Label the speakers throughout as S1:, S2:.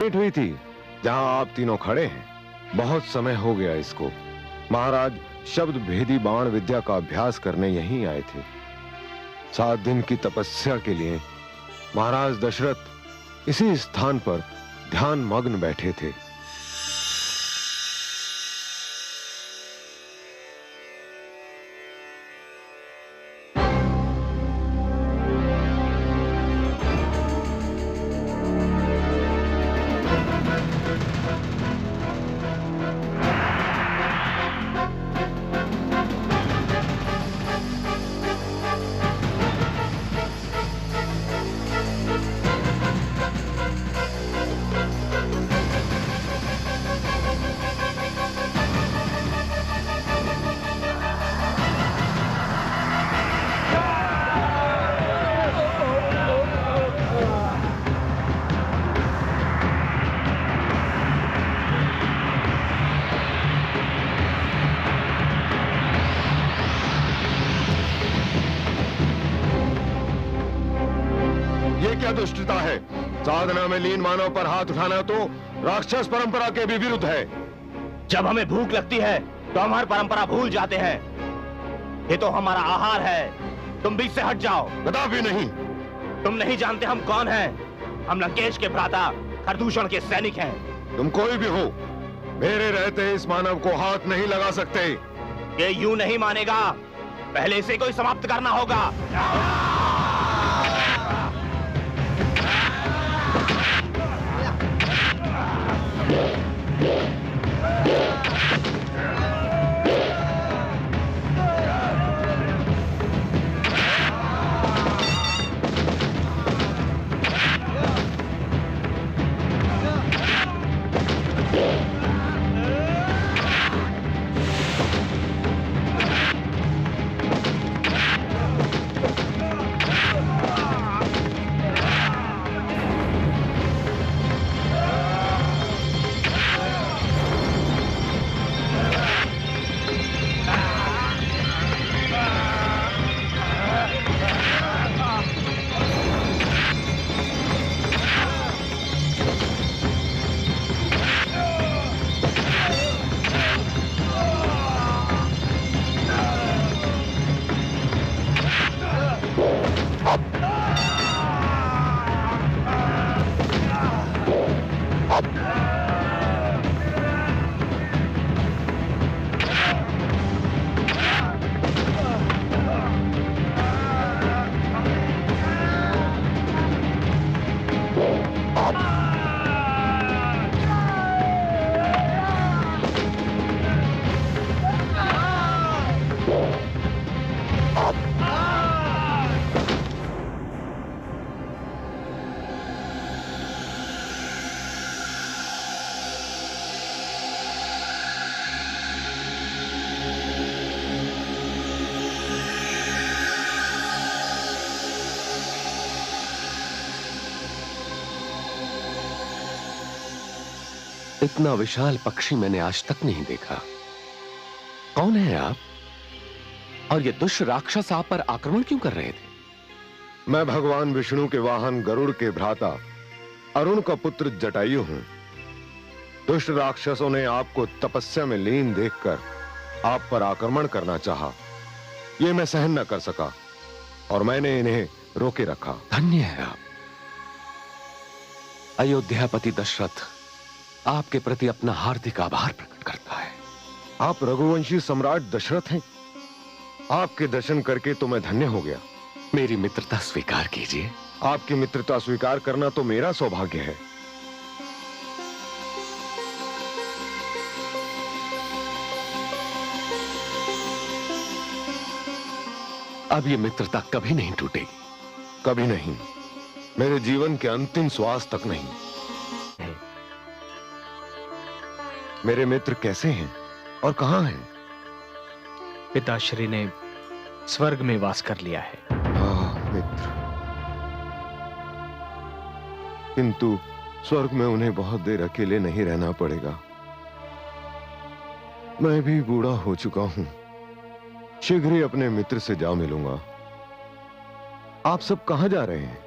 S1: भेंट हुई थी जहां आप तीनों खड़े हैं। बहुत समय हो गया इसको। महाराज शब्द भेदी बाण विद्या का अभ्यास करने यहीं आए थे। 7 दिन की तपस्या के लिए महाराज दशरथ इसी स्थान पर ध्यान मग्न बैठे थे। दुष्टता है। साधना में लीन मानव पर हाथ उठाना तो राक्षस परंपरा के भी विरुद्ध है।
S2: जब हमें भूख लगती है तो हमारी परंपरा भूल जाते हैं। ये तो हमारा आहार है। तुम बीच से हट जाओ।
S1: कदापि नहीं।
S2: तुम नहीं जानते हम कौन हैं। हम लंकेश के भ्राता खरदूषण के सैनिक हैं।
S1: तुम कोई भी हो, मेरे रहते इस मानव को हाथ नहीं लगा सकते।
S2: ये यूं नहीं मानेगा। पहले इसे कोई समाप्त करना होगा।
S3: इतना विशाल पक्षी मैंने आज तक नहीं देखा। कौन है आप? और ये दुष्ट राक्षस आप पर आक्रमण क्यों कर रहे थे?
S1: मैं भगवान विष्णु के वाहन गरुड़ के भ्राता अरुण का पुत्र जटायु हूं। दुष्ट राक्षसों ने आपको तपस्या में लीन देखकर आप पर आक्रमण करना चाहा। ये मैं सहन न कर सका और मैंने इन्हें रोके रखा।
S3: धन्य है आप। अयोध्यापति दशरथ आपके प्रति अपना हार्दिक आभार प्रकट करता है।
S1: आप रघुवंशी सम्राट दशरथ हैं। आपके दर्शन करके तो मैं धन्य हो गया।
S3: मेरी मित्रता स्वीकार कीजिए।
S1: आपकी मित्रता स्वीकार करना तो मेरा सौभाग्य है।
S3: अब ये मित्रता कभी नहीं टूटेगी।
S1: कभी नहीं। मेरे जीवन के अंतिम श्वास तक नहीं। मेरे मित्र कैसे हैं और कहां हैं?
S4: पिताश्री ने स्वर्ग में वास कर लिया है।
S1: मित्र, किंतु स्वर्ग में उन्हें बहुत देर अकेले नहीं रहना पड़ेगा। मैं भी बूढ़ा हो चुका हूं। शीघ्र ही अपने मित्र से जा मिलूंगा। आप सब कहां जा रहे हैं?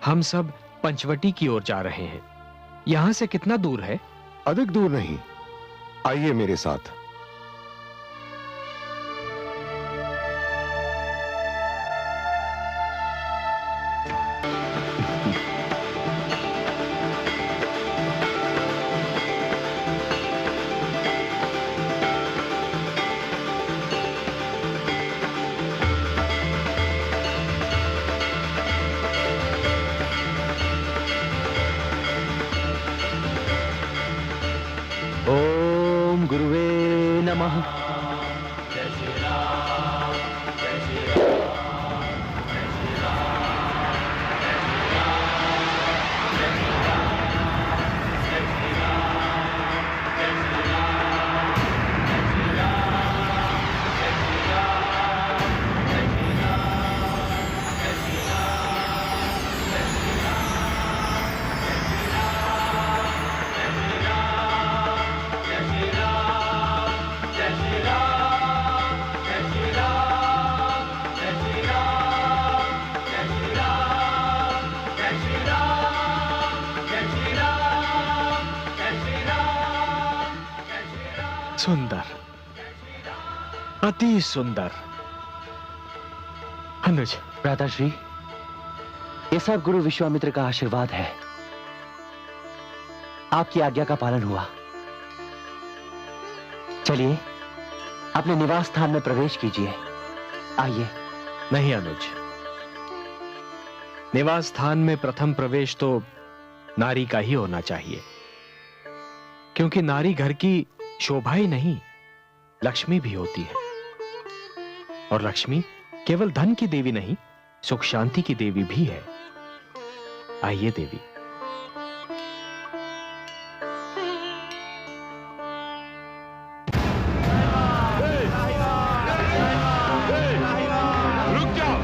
S4: हम सब पंचवटी की ओर जा रहे हैं। यहां से कितना दूर है?
S1: अधिक दूर नहीं, आइए मेरे साथ।
S5: ओम गुरुवे नमः।
S4: सुंदर, अति सुंदर। अनुज,
S5: भ्राताश्री, ये सब गुरु विश्वामित्र का आशीर्वाद है। आपकी आज्ञा का पालन हुआ। चलिए अपने निवास स्थान में प्रवेश कीजिए। आइए।
S4: नहीं अनुज, निवास स्थान में प्रथम प्रवेश तो नारी का ही होना चाहिए, क्योंकि नारी घर की शोभा ही नहीं, लक्ष्मी भी होती है। और लक्ष्मी केवल धन की देवी नहीं, सुख शांति की देवी भी है। आइए देवी।
S1: रुक जाओ,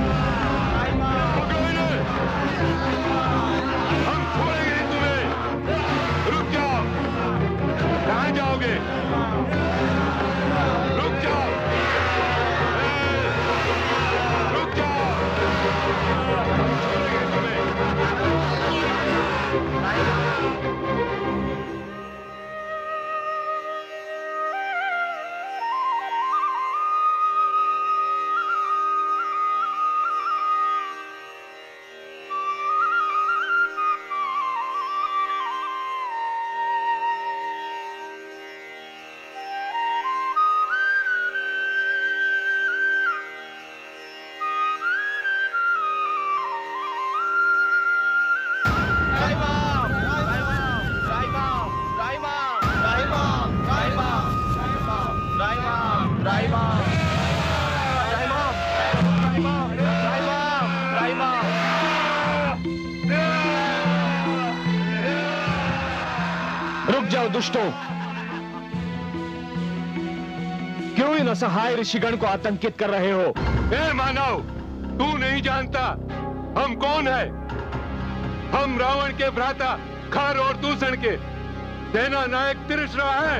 S1: पकड़ो इन्हें, हम छोड़ेंगे नहीं तुम्हें। रुक जाओ, कहां जाओगे? रुक जाओ, रुक जाओ, हम छोड़ेंगे तुम्हें।
S4: रुक जाओ दुष्टों, क्यों इन असहाय ऋषिगण को आतंकित कर रहे हो?
S1: ए मानव, तू नहीं जानता हम कौन है? हम रावण के भ्राता खर और दूषण के सेना नायक तिरश्रा है।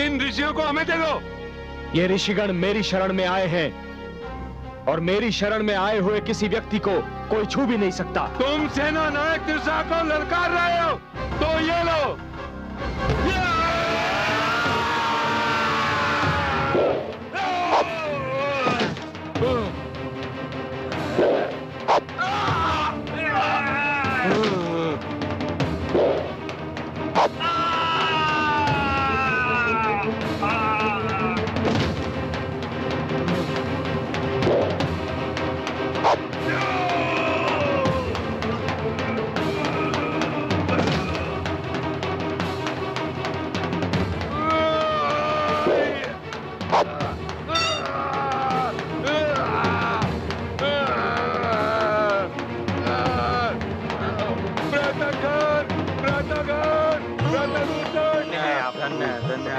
S1: इन ऋषियों को हमें दे दो।
S4: ये ऋषिगण मेरी शरण में आए हैं, और मेरी शरण में आए हुए किसी व्यक्ति को कोई छू भी नहीं सकता।
S1: तुम सेना नायक तिरश्रा को ललकार रहे हो, तो ये लो।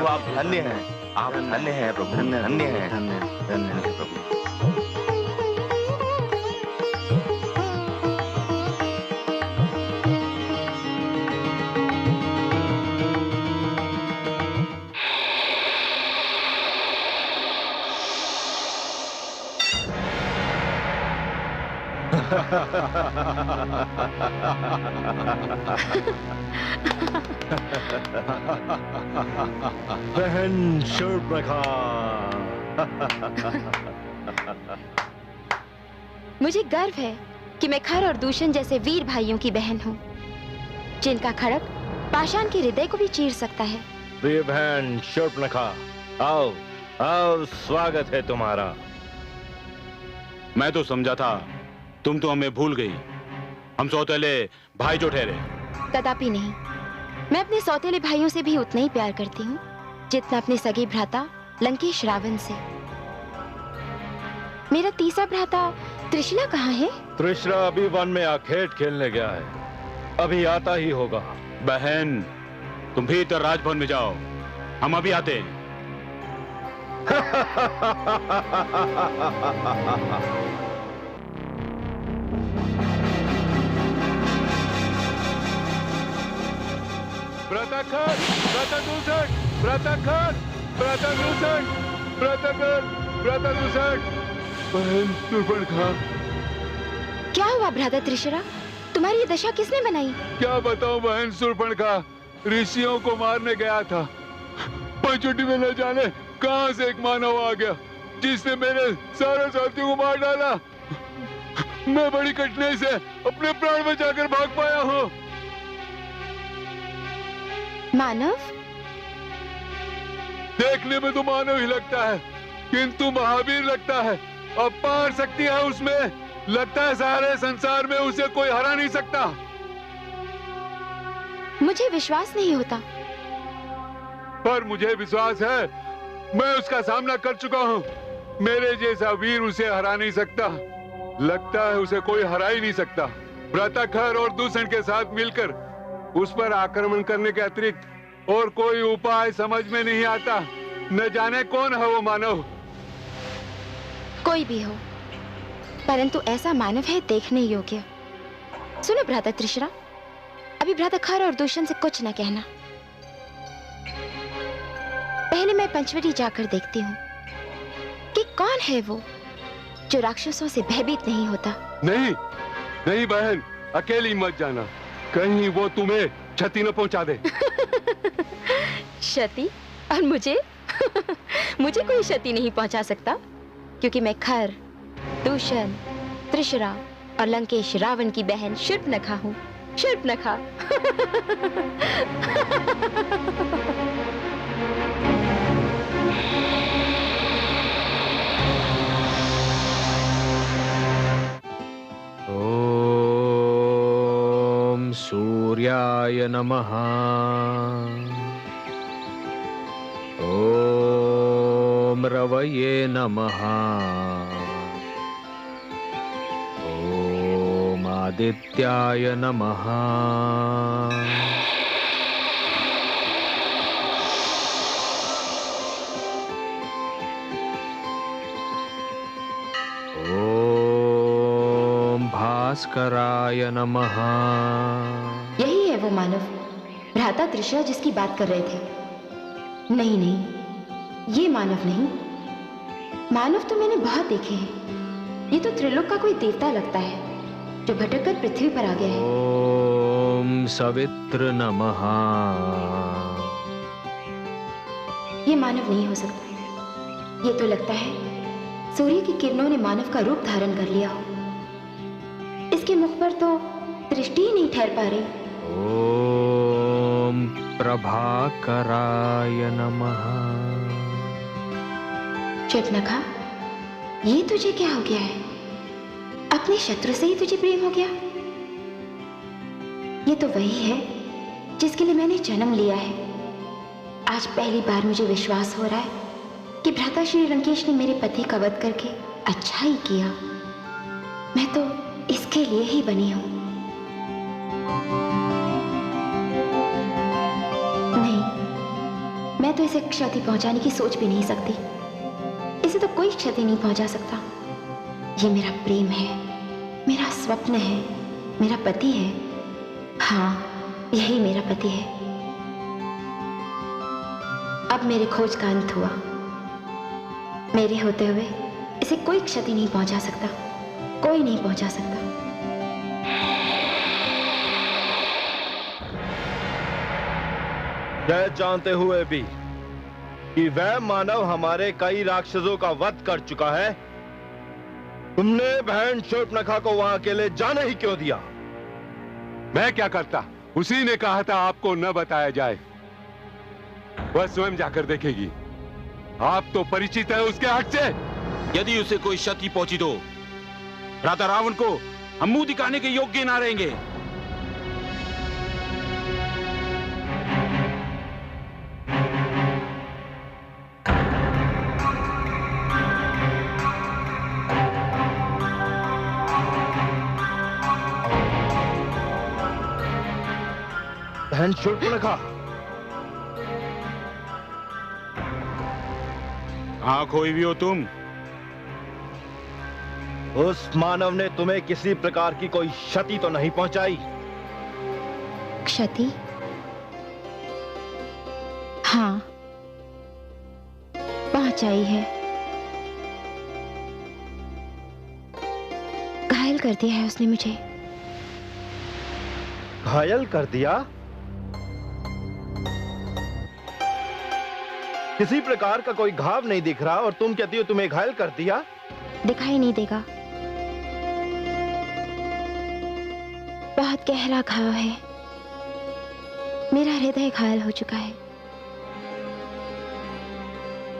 S2: आप धन्य हैं, आप धन्य हैं प्रभु, धन्य हैं, धन्य हैं प्रभु।
S6: बहन शूर्पणखा।
S7: मुझे गर्व है कि मैं खर और दूषण जैसे वीर भाइयों की बहन हूँ, जिनका खड़क पाषाण के हृदय को भी चीर सकता है।
S6: प्रिय बहन शूर्पणखा, आओ आओ, स्वागत है तुम्हारा।
S8: मैं तो समझा था तुम तो हमें भूल गई। हम सौतेले भाई जो ठहरे।
S7: कदापि नहीं। मैं अपने सौतेले भाइयों से भी उतना ही प्यार करती हूँ जितना अपने सगे भ्राता लंकेश रावण से। मेरा तीसरा भ्राता त्रिशला कहाँ है?
S6: त्रिशला अभी वन में आखेट खेलने गया है, अभी आता ही होगा।
S8: बहन तुम भी इधर राजभवन में जाओ, हम अभी आते हैं।
S1: व्रताखर, व्रतादूषण, व्रताखर, व्रतादूषण, व्रताखर, व्रतादूषण। बहन शूर्पणखा।
S7: क्या हुआ भ्राता त्रिशला? तुम्हारी ये दशा किसने बनाई?
S1: क्या बताऊं बहन शूर्पणखा, ऋषियों को मारने गया था, पंचवटी में न जाने कहां से एक मानव आ गया जिसने मेरे सारे साथियों को मार डाला। मैं बड़ी कठिनाई से अपने प्राण बचाकर भाग पाया हूँ।
S7: मानव?
S1: देखने में तो मानव ही लगता है, किंतु महावीर लगता है। अपार शक्ति है उसमें, लगता है सारे संसार में उसे कोई हरा नहीं सकता।
S7: मुझे विश्वास नहीं होता।
S1: पर मुझे विश्वास है, मैं उसका सामना कर चुका हूँ। मेरे जैसा वीर उसे हरा नहीं सकता। लगता है उसे कोई हरा ही नहीं सकता। व्रताखर और दूषण के साथ मिलकर उस पर आक्रमण करने के अतिरिक्त और कोई उपाय समझ में नहीं आता। न जाने कौन है वो मानव।
S7: कोई भी हो, परंतु ऐसा मानव है देखने योग्य। सुनो भ्राता त्रिशला, अभी भ्राता खर और दूषण से कुछ न कहना। पहले मैं पंचवटी जाकर देखती हूँ कि कौन है वो जो राक्षसों से भयभीत नहीं होता।
S1: नहीं नहीं बहन, अकेली मत जाना, कहीं वो तुम्हें क्षति न पहुंचा दे।
S7: क्षति? और मुझे? मुझे कोई क्षति नहीं पहुंचा सकता, क्योंकि मैं खर, दूषण, त्रिशला और लंकेश रावण की बहन शूर्पणखा हूँ। शूर्पणखा।
S4: ओम सूर्याय नमः। ओम रवये नमः। ओम आदित्याय नमः। ओम भास्कराय नमः।
S7: यही है वो मानव, भ्राता त्रिशला जिसकी बात कर रहे थे। नहीं नहीं, ये मानव नहीं। मानव तो मैंने बहुत देखे हैं। ये तो त्रिलोक का कोई देवता लगता है जो भटककर पृथ्वी पर आ गया है।
S4: ओम सवित्र नमः।
S7: ये मानव नहीं हो सकता। ये तो लगता है सूर्य की किरणों ने मानव का रूप धारण कर लिया हो। इसके मुख पर तो दृष्टि ही नहीं ठहर पा रही।
S4: ओम प्रभाकराय नमः।
S7: शूर्पणखा, ये तुझे क्या हो गया है? अपने शत्रु से ही तुझे प्रेम हो गया? ये तो वही है जिसके लिए मैंने जन्म लिया है। आज पहली बार मुझे विश्वास हो रहा है कि भ्राता श्री लंकेश ने मेरे पति का वध करके अच्छा ही किया। मैं तो इसके लिए ही बनी हूं। नहीं, मैं तो इसे क्षति पहुंचाने की सोच भी नहीं सकती। इसे तो कोई क्षति नहीं पहुंचा सकता। ये मेरा प्रेम है, मेरा स्वप्न है, मेरा पति है। हाँ, यही मेरा पति है। अब मेरे खोज का अंत हुआ। मेरे होते हुए इसे कोई क्षति नहीं पहुंचा सकता, कोई नहीं पहुंचा सकता।
S6: यह जानते हुए भी कि वह मानव हमारे कई राक्षसों का वध कर चुका है, तुमने बहन शूर्पणखा को वहां अकेले जाने ही क्यों दिया?
S9: मैं क्या करता, उसी ने कहा था आपको न बताया जाए। वह स्वयं जाकर देखेगी। आप तो परिचित है उसके हट से।
S8: यदि उसे कोई क्षति पहुंची तो भ्राता रावण को हम मुंह दिखाने के योग्य ना रहेंगे।
S6: बहन शूर्पणखा,
S8: कहां खोई भी हो तुम?
S6: उस मानव ने तुम्हें किसी प्रकार की कोई क्षति तो नहीं पहुंचाई?
S7: क्षति? हाँ, पहुंचाई है। घायल कर दिया है उसने मुझे।
S6: घायल कर दिया? किसी प्रकार का कोई घाव नहीं दिख रहा और तुम कहती हो तुम्हें घायल कर दिया?
S7: दिखाई नहीं देगा। बहुत गहरा घाव है। मेरा हृदय घायल हो चुका है।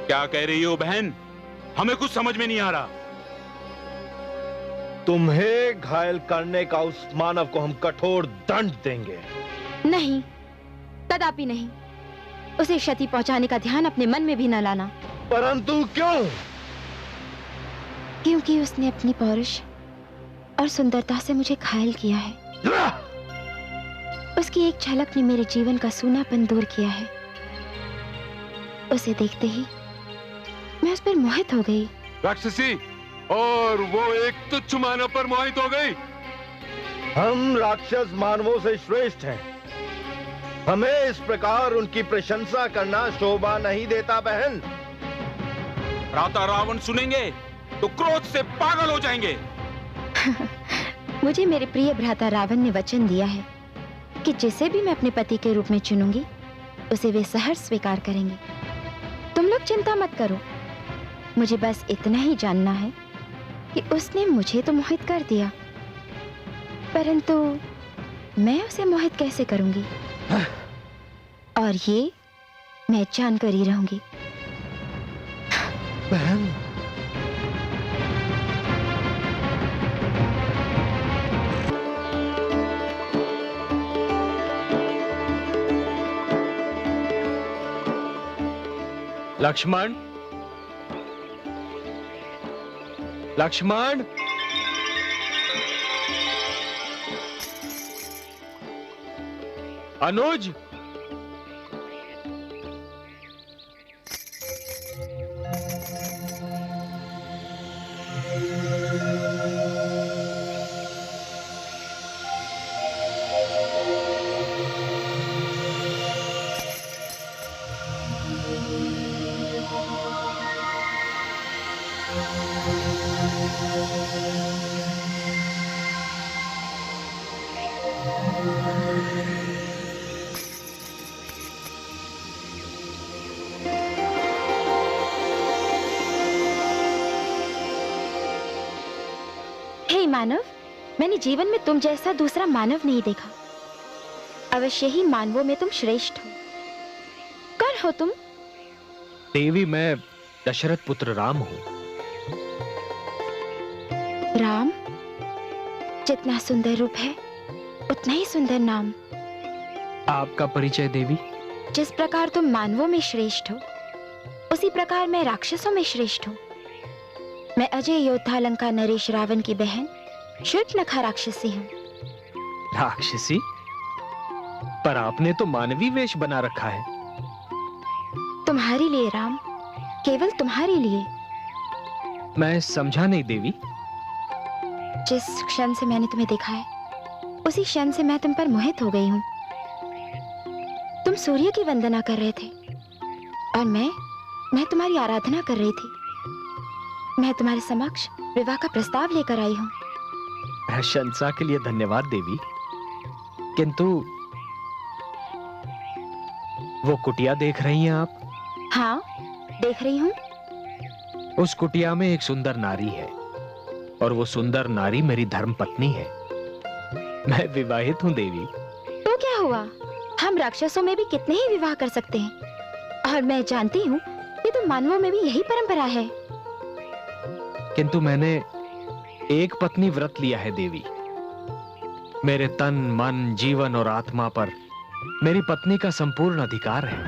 S8: क्या कह रही हो बहन? हमें कुछ समझ में नहीं आ रहा।
S6: तुम्हें घायल करने का उस मानव को हम कठोर दंड देंगे।
S7: नहीं, कदापि नहीं। उसे क्षति पहुंचाने का ध्यान अपने मन में भी न लाना।
S6: परंतु क्यों?
S7: क्योंकि उसने अपनी पौरुष और सुंदरता से मुझे घायल किया है। उसकी एक झलक ने मेरे जीवन का सूनापन दूर किया है। उसे देखते ही मैं उस पर मोहित हो गई।
S9: राक्षसी, और वो एक तुच्छ मानव पर मोहित हो गई।
S6: हम राक्षस मानवों से श्रेष्ठ हैं। हमें इस प्रकार उनकी प्रशंसा करना शोभा नहीं देता बहन।
S8: भ्राता रावण सुनेंगे तो क्रोध से पागल हो जाएंगे।
S7: मुझे मेरे प्रिय भ्राता रावण ने वचन दिया है कि जिसे भी मैं अपने पति के रूप में चुनूंगी उसे वे सहर्ष स्वीकार करेंगे। तुम लोग चिंता मत करो। मुझे बस इतना ही जानना है कि उसने मुझे तो मोहित कर दिया, परंतु मैं उसे मोहित कैसे करूंगी? और ये मैं जानकर ही रहूंगी।
S6: बहन,
S4: लक्ष्मण, लक्ष्मण, अनुज,
S7: हे मानव, मैंने जीवन में तुम जैसा दूसरा मानव नहीं देखा। अवश्य ही मानवों में तुम श्रेष्ठ हो। कौन हो तुम?
S4: देवी, मैं दशरथ पुत्र राम हूं।
S7: राम? जितना सुंदर रूप है उतना ही सुंदर नाम।
S4: आपका परिचय देवी?
S7: जिस प्रकार तुम मानवों में श्रेष्ठ हो उसी प्रकार मैं राक्षसों में श्रेष्ठ हूँ। मैं अजय योद्धा लंका नरेश रावण की बहन शूर्पणखा राक्षसी हूँ।
S4: राक्षसी? पर आपने तो मानवी वेश बना रखा है।
S7: तुम्हारे लिए राम, केवल तुम्हारे लिए।
S4: मैं समझा नहीं देवी।
S7: जिस क्षण से मैंने तुम्हें देखा है उसी क्षण से मैं तुम पर मोहित हो गई हूँ। तुम सूर्य की वंदना कर रहे थे और मैं तुम्हारी आराधना कर रही थी। मैं तुम्हारे समक्ष विवाह का प्रस्ताव लेकर आई हूँ।
S4: प्रशंसा के लिए धन्यवाद देवी, किंतु वो कुटिया देख रही हैं आप?
S7: हाँ, देख रही हूँ।
S4: उस कुटिया में एक सुंदर नारी है और वो सुंदर नारी मेरी धर्म पत्नी है। मैं विवाहित हूँ देवी।
S7: तो क्या हुआ, हम राक्षसों में भी कितने ही विवाह कर सकते हैं और मैं जानती हूँ कि तो मानवों में भी यही परंपरा है।
S4: किंतु मैंने एक पत्नी व्रत लिया है देवी। मेरे तन, मन, जीवन और आत्मा पर मेरी पत्नी का संपूर्ण अधिकार है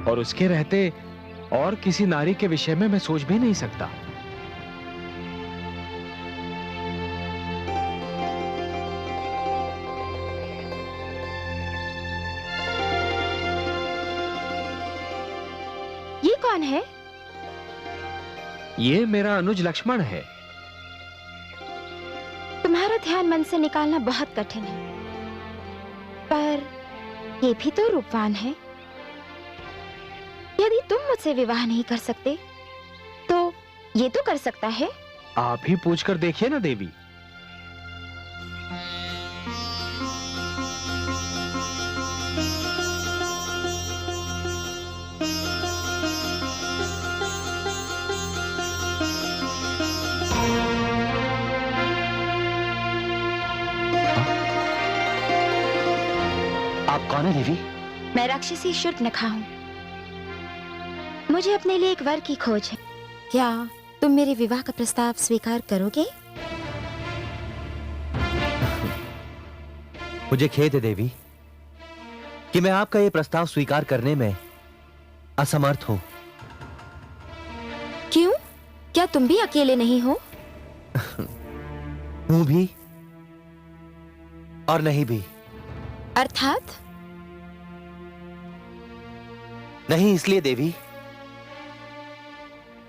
S4: और उसके रहते और किसी नारी के विषय में मैं सोच भी नहीं सकता।
S7: ये कौन है?
S4: ये मेरा अनुज लक्ष्मण है।
S7: तुम्हारा ध्यान मन से निकालना बहुत कठिन है, पर ये भी तो रूपवान है। यदि तुम मुझसे विवाह नहीं कर सकते तो ये तो कर सकता है।
S4: आप ही पूछकर देखिए ना देवी।
S5: आप कौन है देवी?
S7: मैं राक्षसी शूर्पणखा हूँ। मुझे अपने लिए एक वर की खोज है। क्या तुम मेरे विवाह का प्रस्ताव स्वीकार करोगे?
S5: मुझे खेद है देवी कि मैं आपका यह प्रस्ताव स्वीकार करने में असमर्थ हूं।
S7: क्यों? क्या तुम भी अकेले नहीं हो?
S5: हूं भी और नहीं भी।
S7: अर्थात?
S5: नहीं इसलिए देवी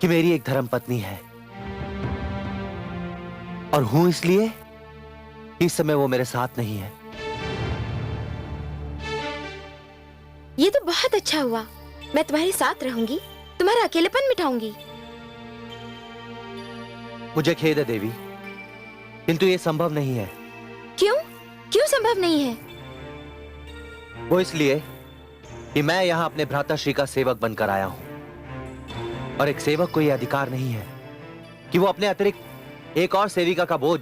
S5: कि मेरी एक धर्म पत्नी है, और हूं इसलिए कि इस समय वो मेरे साथ नहीं है।
S7: ये तो बहुत अच्छा हुआ। मैं तुम्हारे साथ रहूंगी, तुम्हारा अकेलेपन मिटाऊंगी।
S5: मुझे खेद है देवी, किंतु ये संभव नहीं है।
S7: क्यों? क्यों संभव नहीं है?
S5: वो इसलिए कि मैं यहां अपने भ्राताश्री का सेवक बनकर आया हूं, और एक सेवक को यह अधिकार नहीं है कि वो अपने अतिरिक्त एक और सेविका का बोझ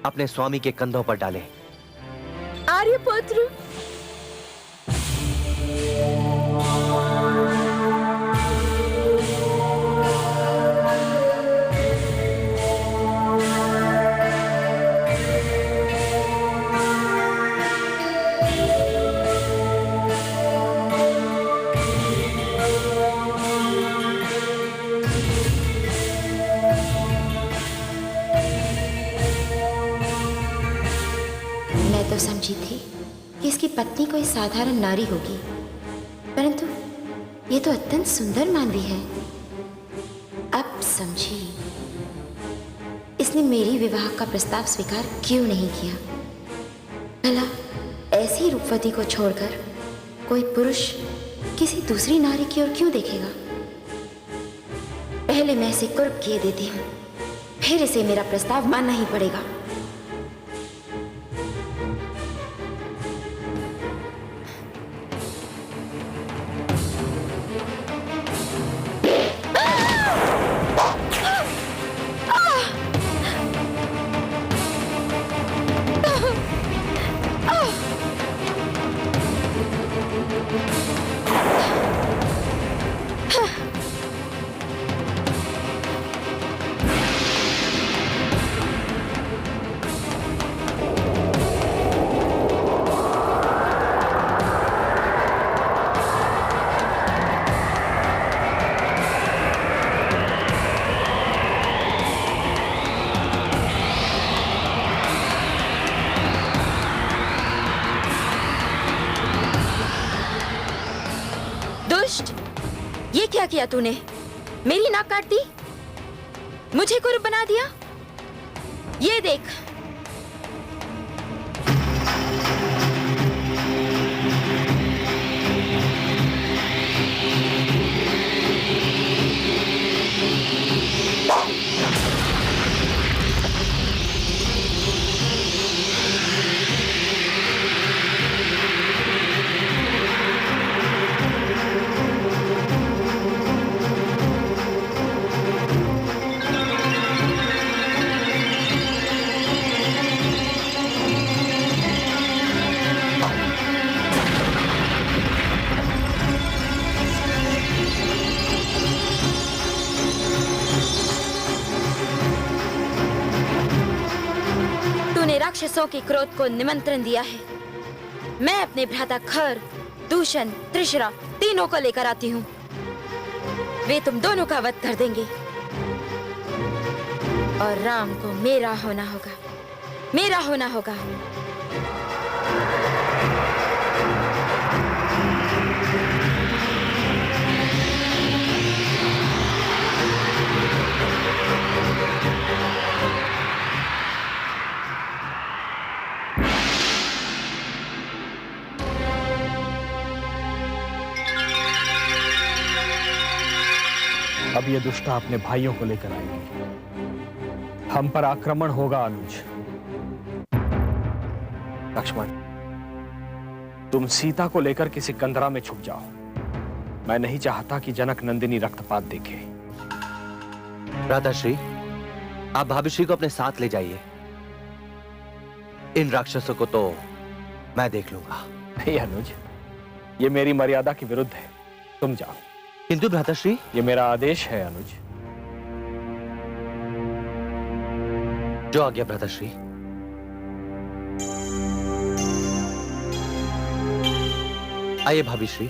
S5: अपने स्वामी के कंधों पर डाले।
S7: आर्यपुत्र, तो समझी थी कि इसकी पत्नी कोई साधारण नारी होगी, परंतु ये तो अत्यंत सुंदर मानवी है। अब समझी इसने मेरी विवाह का प्रस्ताव स्वीकार क्यों नहीं किया। भला ऐसी रूपवती को छोड़कर कोई पुरुष किसी दूसरी नारी की ओर क्यों देखेगा? पहले मैं इसे कुर्ब किए देती हूँ, फिर इसे मेरा प्रस्ताव मानना ही पड़ेगा। ये क्या किया तूने? मेरी नाक काट दी, मुझे कुरूप बना दिया। ये देख, राक्षसों के क्रोध को निमंत्रण दिया है। मैं अपने भ्राता खर, दूषण, त्रिशरा तीनों को लेकर आती हूँ। वे तुम दोनों का वध कर देंगे और राम को मेरा होना होगा, मेरा होना होगा।
S4: अब ये दुष्टा अपने भाइयों को लेकर आएगी। हम पर आक्रमण होगा अनुज। लक्ष्मण, तुम सीता को लेकर किसी कंदरा में छुप जाओ। मैं नहीं चाहता कि जनक नंदिनी रक्तपात देखे।
S5: भ्राताश्री, आप भाभीश्री को अपने साथ ले जाइए। इन राक्षसों को तो मैं देख लूंगा।
S4: नहीं अनुज, ये मेरी मर्यादा के विरुद्ध है। तुम जाओ।
S5: किंतु भ्राताश्री,
S4: ये मेरा आदेश है अनुज।
S5: जो आज्ञा भ्राताश्री। आइए भाभीश्री।